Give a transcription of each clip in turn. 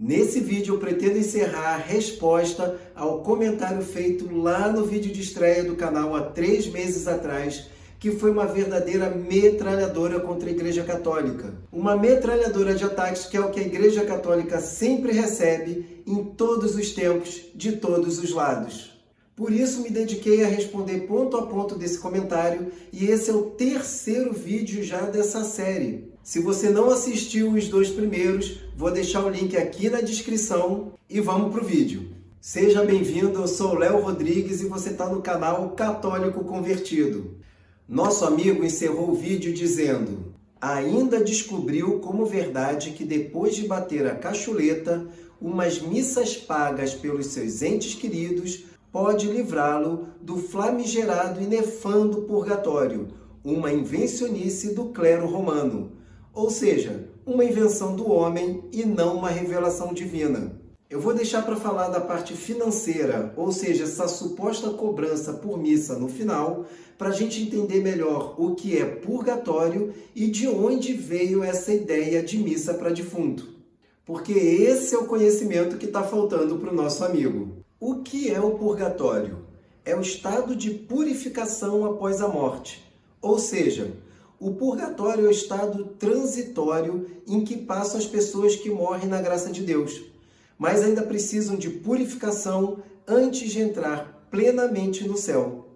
Nesse vídeo eu pretendo encerrar a resposta ao comentário feito lá no vídeo de estreia do canal há 3 meses atrás, que foi uma verdadeira metralhadora contra a Igreja Católica. Uma metralhadora de ataques que é o que a Igreja Católica sempre recebe em todos os tempos, de todos os lados. Por isso me dediquei a responder ponto a ponto desse comentário e esse é o 3º vídeo já dessa série. Se você não assistiu os 2 primeiros, vou deixar o link aqui na descrição e vamos pro vídeo. Seja bem-vindo, eu sou o Léo Rodrigues e você está no canal Católico Convertido. Nosso amigo encerrou o vídeo dizendo: ainda descobriu como verdade que depois de bater a cachuleta, umas missas pagas pelos seus entes queridos pode livrá-lo do famigerado e nefando purgatório, uma invencionice do clero romano. Ou seja, uma invenção do homem e não uma revelação divina. Eu vou deixar para falar da parte financeira, ou seja, essa suposta cobrança por missa no final, para a gente entender melhor o que é purgatório e de onde veio essa ideia de missa para defunto. Porque esse é o conhecimento que está faltando para o nosso amigo. O que é o purgatório? É o estado de purificação após a morte. Ou seja, o purgatório é o estado transitório em que passam as pessoas que morrem na graça de Deus, mas ainda precisam de purificação antes de entrar plenamente no céu.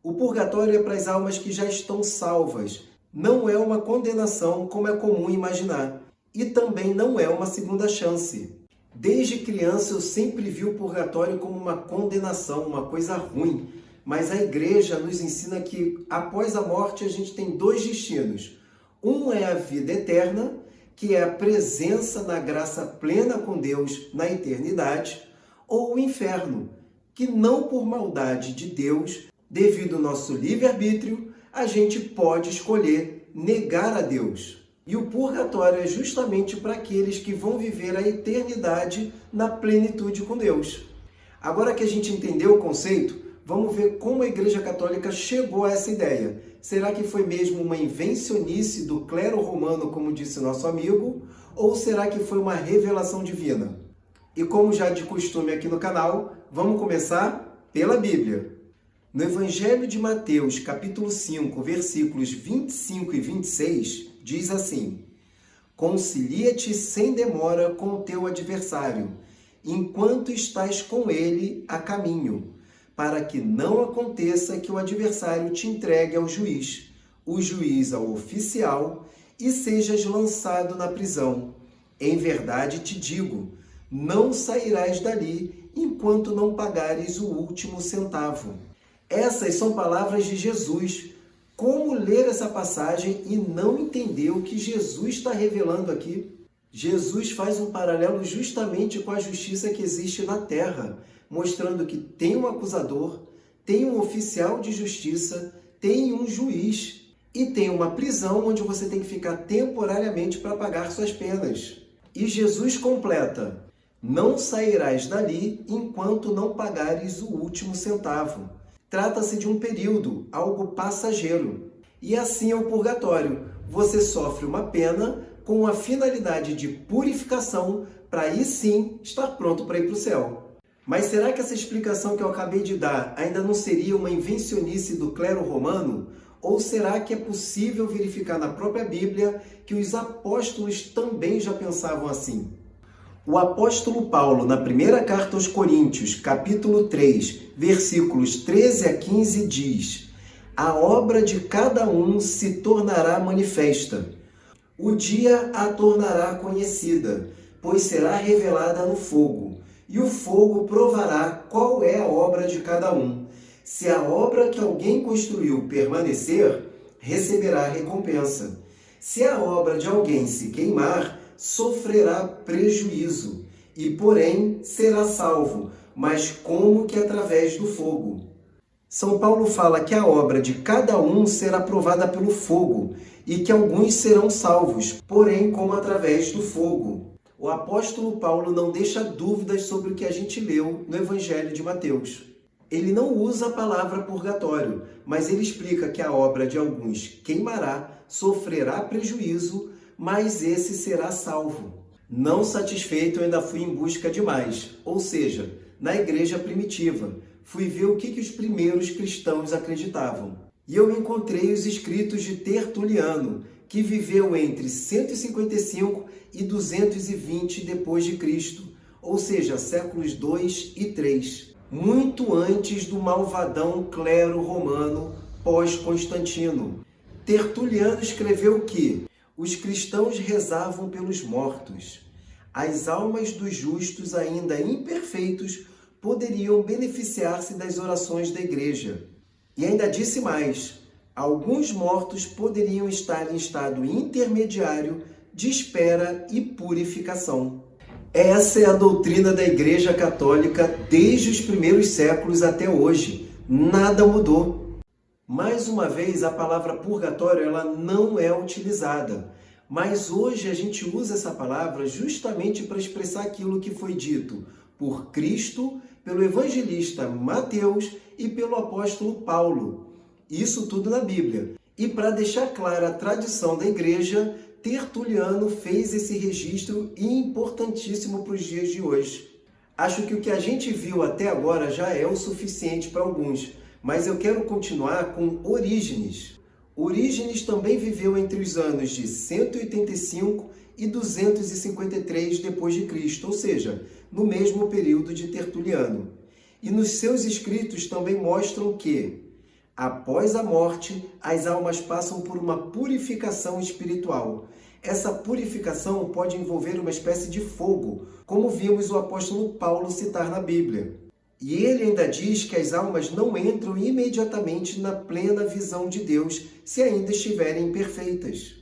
O purgatório é para as almas que já estão salvas. Não é uma condenação como é comum imaginar. E também não é uma segunda chance. Desde criança eu sempre vi o purgatório como uma condenação, uma coisa ruim. Mas a igreja nos ensina que após a morte a gente tem 2 destinos. Um é a vida eterna, que é a presença na graça plena com Deus na eternidade, ou o inferno, que não por maldade de Deus, devido ao nosso livre-arbítrio, a gente pode escolher negar a Deus. E o purgatório é justamente para aqueles que vão viver a eternidade na plenitude com Deus. Agora que a gente entendeu o conceito, vamos ver como a Igreja Católica chegou a essa ideia. Será que foi mesmo uma invencionice do clero romano, como disse nosso amigo, ou será que foi uma revelação divina? E como já de costume aqui no canal, vamos começar pela Bíblia. No Evangelho de Mateus, capítulo 5, versículos 25 e 26, diz assim: concilia-te sem demora com o teu adversário, enquanto estás com ele a caminho, para que não aconteça que o adversário te entregue ao juiz, o juiz ao oficial, e sejas lançado na prisão. Em verdade te digo, não sairás dali enquanto não pagares o último centavo. Essas são palavras de Jesus. Como ler essa passagem e não entender o que Jesus está revelando aqui? Jesus faz um paralelo justamente com a justiça que existe na terra, mostrando que tem um acusador, tem um oficial de justiça, tem um juiz e tem uma prisão onde você tem que ficar temporariamente para pagar suas penas. E Jesus completa: não sairás dali enquanto não pagares o último centavo. Trata-se de um período, algo passageiro. E assim é o purgatório. Você sofre uma pena com a finalidade de purificação para aí sim estar pronto para ir para o céu. Mas será que essa explicação que eu acabei de dar ainda não seria uma invencionice do clero romano? Ou será que é possível verificar na própria Bíblia que os apóstolos também já pensavam assim? O apóstolo Paulo, na primeira carta aos Coríntios, capítulo 3, versículos 13 a 15, diz: a obra de cada um se tornará manifesta. O dia a tornará conhecida, pois será revelada no fogo, e o fogo provará qual é a obra de cada um. Se a obra que alguém construiu permanecer, receberá recompensa. Se a obra de alguém se queimar, sofrerá prejuízo, e porém será salvo, mas como que através do fogo. São Paulo fala que a obra de cada um será provada pelo fogo, e que alguns serão salvos, porém como através do fogo. O apóstolo Paulo não deixa dúvidas sobre o que a gente leu no Evangelho de Mateus. Ele não usa a palavra purgatório, mas ele explica que a obra de alguns queimará, sofrerá prejuízo, mas esse será salvo. Não satisfeito, eu ainda fui em busca de mais, ou seja, na igreja primitiva. Fui ver o que os primeiros cristãos acreditavam. E eu encontrei os escritos de Tertuliano, que viveu entre 155 e 220 depois de Cristo, ou seja, séculos 2 e 3, muito antes do malvadão clero romano pós-Constantino. Tertuliano escreveu que os cristãos rezavam pelos mortos. As almas dos justos, ainda imperfeitos, poderiam beneficiar-se das orações da igreja. E ainda disse mais: alguns mortos poderiam estar em estado intermediário de espera e purificação. Essa é a doutrina da Igreja Católica desde os primeiros séculos até hoje. Nada mudou. Mais uma vez, a palavra purgatório ela não é utilizada, mas hoje a gente usa essa palavra justamente para expressar aquilo que foi dito por Cristo, pelo evangelista Mateus e pelo apóstolo Paulo. Isso tudo na Bíblia. E para deixar clara a tradição da igreja, Tertuliano fez esse registro importantíssimo para os dias de hoje. Acho que o que a gente viu até agora já é o suficiente para alguns, mas eu quero continuar com Orígenes. Orígenes também viveu entre os anos de 185 e 253 depois de Cristo, ou seja, no mesmo período de Tertuliano. E nos seus escritos também mostram que, após a morte, as almas passam por uma purificação espiritual. Essa purificação pode envolver uma espécie de fogo, como vimos o apóstolo Paulo citar na Bíblia. E ele ainda diz que as almas não entram imediatamente na plena visão de Deus se ainda estiverem imperfeitas.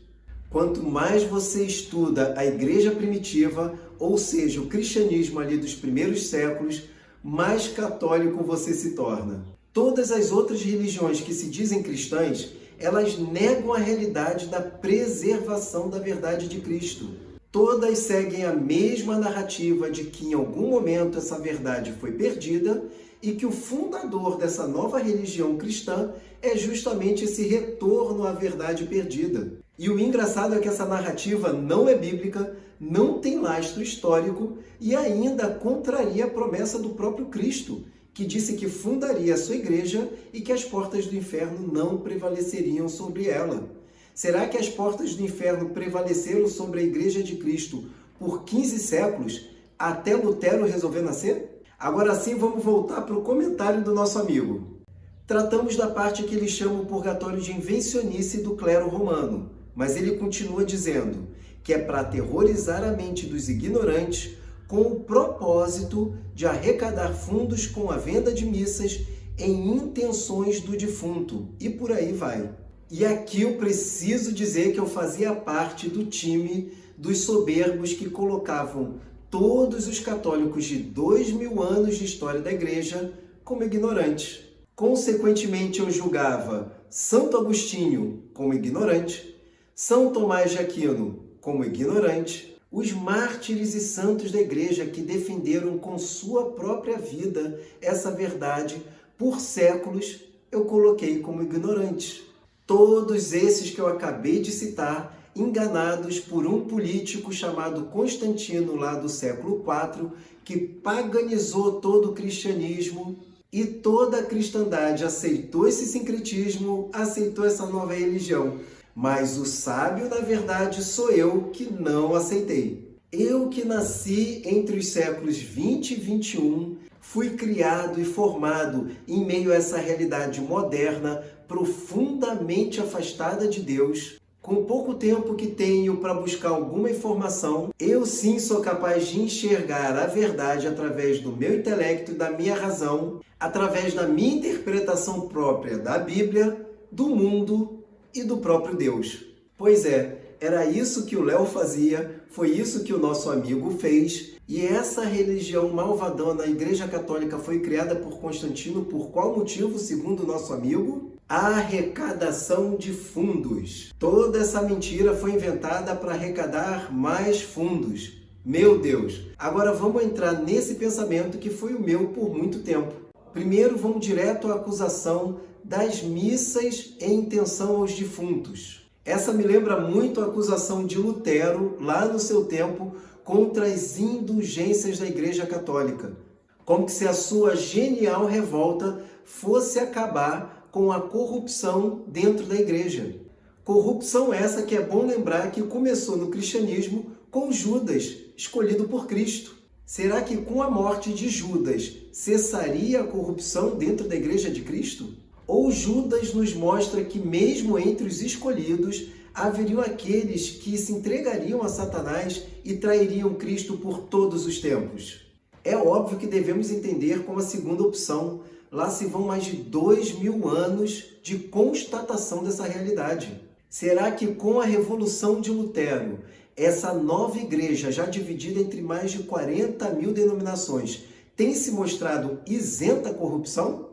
Quanto mais você estuda a igreja primitiva, ou seja, o cristianismo ali dos primeiros séculos, mais católico você se torna. Todas as outras religiões que se dizem cristãs, elas negam a realidade da preservação da verdade de Cristo. Todas seguem a mesma narrativa de que em algum momento essa verdade foi perdida e que o fundador dessa nova religião cristã é justamente esse retorno à verdade perdida. E o engraçado é que essa narrativa não é bíblica, não tem lastro histórico e ainda contraria a promessa do próprio Cristo, que disse que fundaria a sua igreja e que as portas do inferno não prevaleceriam sobre ela. Será que as portas do inferno prevaleceram sobre a Igreja de Cristo por 15 séculos, até Lutero resolver nascer? Agora sim, vamos voltar para o comentário do nosso amigo. Tratamos da parte que ele chama o purgatório de invencionice do clero romano, mas ele continua dizendo que é para aterrorizar a mente dos ignorantes com o propósito de arrecadar fundos com a venda de missas em intenções do defunto, e por aí vai. E aqui eu preciso dizer que eu fazia parte do time dos soberbos que colocavam todos os católicos de 2000 anos de história da igreja como ignorantes. Consequentemente, eu julgava Santo Agostinho como ignorante, São Tomás de Aquino como ignorante, os mártires e santos da igreja que defenderam com sua própria vida essa verdade por séculos, eu coloquei como ignorantes. Todos esses que eu acabei de citar, enganados por um político chamado Constantino, lá do século IV, que paganizou todo o cristianismo e toda a cristandade aceitou esse sincretismo, aceitou essa nova religião. Mas o sábio, na verdade, sou eu que não aceitei. Eu que nasci entre os séculos 20 e 21, fui criado e formado em meio a essa realidade moderna, profundamente afastada de Deus. Com pouco tempo que tenho para buscar alguma informação, eu sim sou capaz de enxergar a verdade através do meu intelecto e da minha razão, através da minha interpretação própria da Bíblia, do mundo e do próprio Deus. Pois é, era isso que o Léo fazia, foi isso que o nosso amigo fez, e essa religião malvadona, a Igreja Católica, foi criada por Constantino por qual motivo, segundo o nosso amigo? Arrecadação de fundos. Toda essa mentira foi inventada para arrecadar mais fundos. Meu Deus! Agora vamos entrar nesse pensamento que foi o meu por muito tempo. Primeiro vamos direto à acusação das missas em intenção aos defuntos. Essa me lembra muito a acusação de Lutero, lá no seu tempo, contra as indulgências da Igreja Católica, como que se a sua genial revolta fosse acabar com a corrupção dentro da igreja. Corrupção essa que é bom lembrar que começou no cristianismo com Judas, escolhido por Cristo. Será que com a morte de Judas cessaria a corrupção dentro da igreja de Cristo? Ou Judas nos mostra que mesmo entre os escolhidos haveriam aqueles que se entregariam a Satanás e trairiam Cristo por todos os tempos? É óbvio que devemos entender como a segunda opção. Lá se vão mais de 2000 anos de constatação dessa realidade. Será que com a Revolução de Lutero, essa nova igreja, já dividida entre mais de 40.000 denominações, tem se mostrado isenta à corrupção?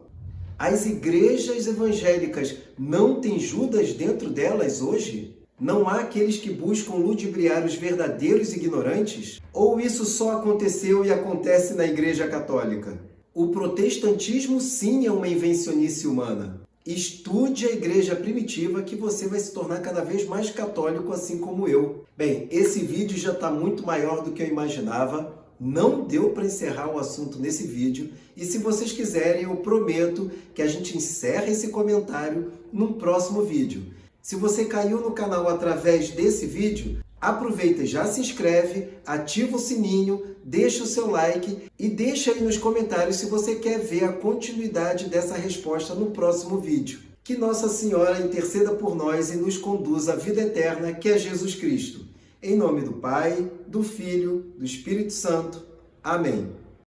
As igrejas evangélicas não têm Judas dentro delas hoje? Não há aqueles que buscam ludibriar os verdadeiros ignorantes? Ou isso só aconteceu e acontece na Igreja Católica? O protestantismo sim é uma invencionice humana. Estude a igreja primitiva que você vai se tornar cada vez mais católico, assim como eu. Bem, esse vídeo já está muito maior do que eu imaginava. Não deu para encerrar o assunto nesse vídeo. E se vocês quiserem, eu prometo que a gente encerra esse comentário num próximo vídeo. Se você caiu no canal através desse vídeo, aproveita e já se inscreve, ativa o sininho, deixa o seu like e deixa aí nos comentários se você quer ver a continuidade dessa resposta no próximo vídeo. Que Nossa Senhora interceda por nós e nos conduza à vida eterna, que é Jesus Cristo. Em nome do Pai, do Filho, do Espírito Santo. Amém.